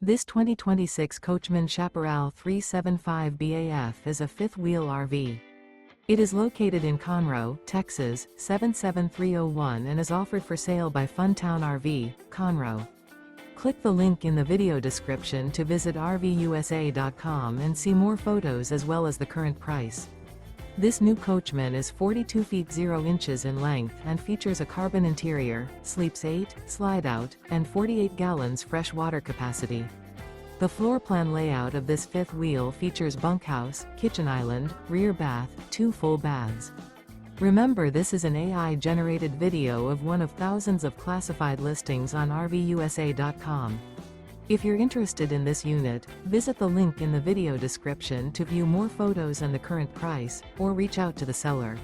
This 2026 Coachmen Chaparral 375 BAF is a fifth-wheel RV. It is located in Conroe, Texas, 77301 and is offered for sale by Funtown RV, Conroe. Click the link in the video description to visit RVUSA.com and see more photos as well as the current price. This new Coachmen is 42 feet 0 inches in length and features a carbon interior, sleeps 8, slide-out, and 48 gallons fresh water capacity. The floor plan layout of this fifth wheel features bunkhouse, kitchen island, rear bath, 2 full baths. Remember, this is an AI-generated video of one of thousands of classified listings on RVUSA.com. If you're interested in this unit, visit the link in the video description to view more photos and the current price, or reach out to the seller.